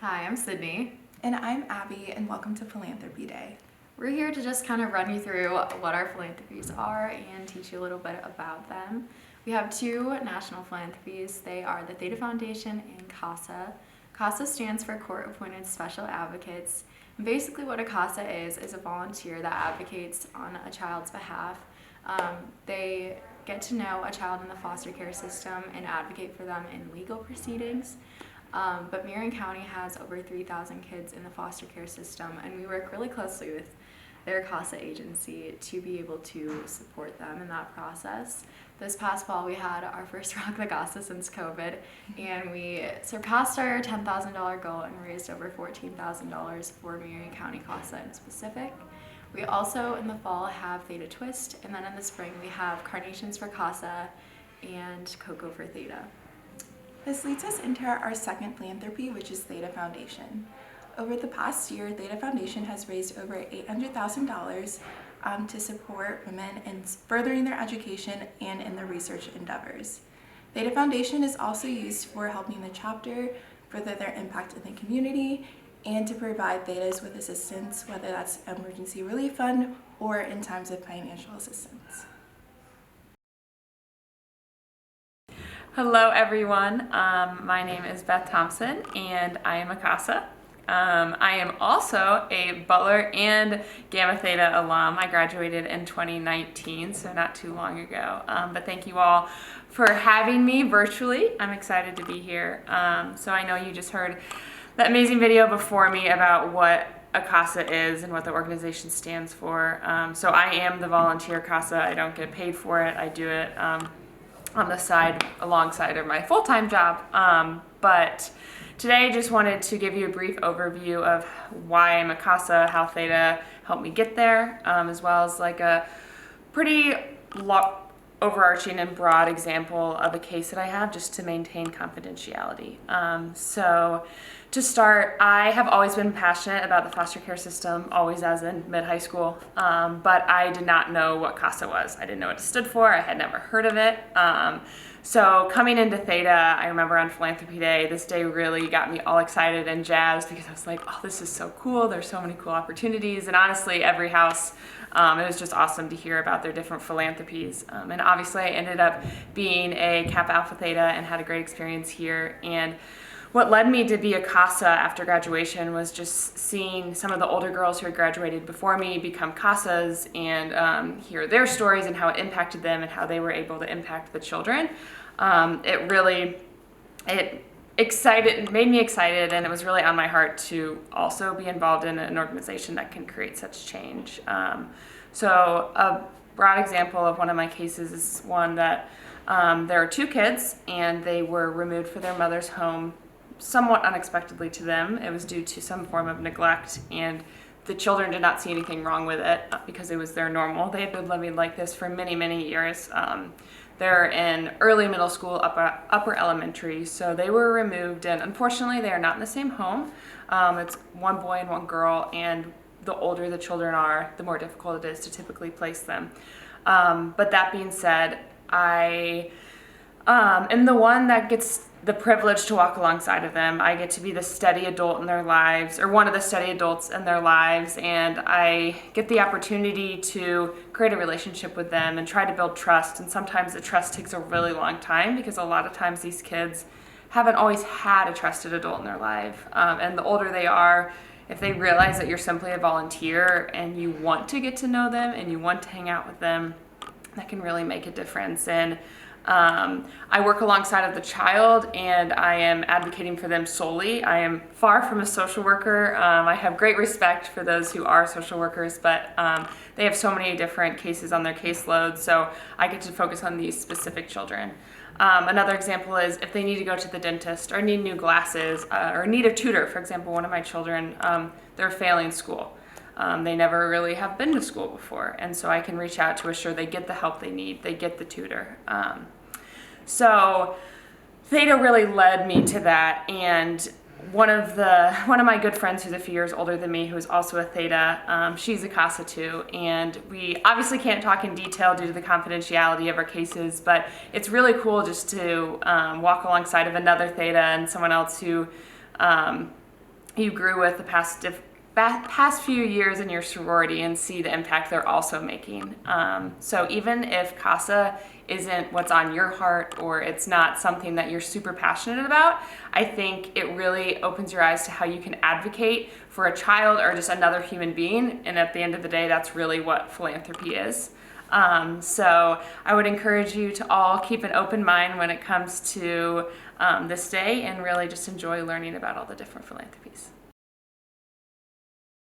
Hi, I'm Sydney. And I'm Abby, and welcome to Philanthropy Day. We're here to just kind of run you through what our philanthropies are and teach you a little bit about them. We have two national philanthropies. They are the Theta Foundation and CASA. CASA stands for Court Appointed Special Advocates. And basically what a CASA is a volunteer that advocates on a child's behalf. They get to know a child in the foster care system and advocate for them in legal proceedings. But Marion County has over 3,000 kids in the foster care system, and we work really closely with their CASA agency to be able to support them in that process. This past fall, we had our first Rock the CASA since COVID, and we surpassed our $10,000 goal and raised over $14,000 for Marion County CASA in specific. We also, in the fall, have Theta Twist, and then in the spring, we have Carnations for CASA and Cocoa for Theta. This leads us into our second philanthropy, which is Theta Foundation. Over the past year, Theta Foundation has raised over $800,000 to support women in furthering their education and in their research endeavors. Theta Foundation is also used for helping the chapter further their impact in the community and to provide Thetas with assistance, whether that's emergency relief fund or in times of financial assistance. Hello everyone, my name is Beth Thompson and I am a CASA. I am also a Butler and Gamma Theta alum. I graduated in 2019, so not too long ago. But thank you all for having me virtually. I'm excited to be here. So I know you just heard that amazing video before me about what a CASA is and what the organization stands for. So I am the volunteer CASA. I don't get paid for it. I do it on the side alongside of my full-time job. But today I just wanted to give you a brief overview of why I'm a CASA, how Theta helped me get there, as well as like a pretty overarching and broad example of a case that I have just to maintain confidentiality. So to start, I have always been passionate about the foster care system, always as in mid-high school, but I did not know what CASA was. I didn't know what it stood for. I had never heard of it. So coming into Theta, I remember on Philanthropy Day, this day really got me all excited and jazzed because I was like, oh, this is so cool. There's so many cool opportunities. And honestly, every house, it was just awesome to hear about their different philanthropies. And obviously I ended up being a Kappa Alpha Theta and had a great experience here. And what led me to be a CASA after graduation was just seeing some of the older girls who had graduated before me become CASAs and hear their stories and how it impacted them and how they were able to impact the children. It made me excited, and it was really on my heart to also be involved in an organization that can create such change. So a broad example of one of my cases is one that there are two kids and they were removed from their mother's home somewhat unexpectedly to them. It was due to some form of neglect, and the children did not see anything wrong with it because it was their normal. They had been living like this for many, many years. They're in early middle school, upper elementary, so they were removed, and unfortunately they are not in the same home. It's one boy and one girl, and the older the children are, the more difficult it is to typically place them. But that being said, I am the one that gets the privilege to walk alongside of them. I get to be the steady adult in their lives, or one of the steady adults in their lives, and I get the opportunity to create a relationship with them and try to build trust. And sometimes the trust takes a really long time because a lot of times these kids haven't always had a trusted adult in their life. And the older they are, if they realize that you're simply a volunteer and you want to get to know them and you want to hang out with them, that can really make a difference. And I work alongside of the child, and I am advocating for them solely. I am far from a social worker. I have great respect for those who are social workers, but they have so many different cases on their caseload, so I get to focus on these specific children. Another example is if they need to go to the dentist or need new glasses or need a tutor. For example, one of my children, they're failing school. They never really have been to school before, and so I can reach out to assure they get the help they need, they get the tutor. So Theta really led me to that, and one of my good friends who's a few years older than me, who's also a Theta, she's a CASA too, and we obviously can't talk in detail due to the confidentiality of our cases, but it's really cool just to walk alongside of another Theta and someone else who you grew with the past few years in your sorority and see the impact they're also making. So even if CASA isn't what's on your heart or it's not something that you're super passionate about, I think it really opens your eyes to how you can advocate for a child or just another human being. And at the end of the day, that's really what philanthropy is. So I would encourage you to all keep an open mind when it comes to this day and really just enjoy learning about all the different philanthropies.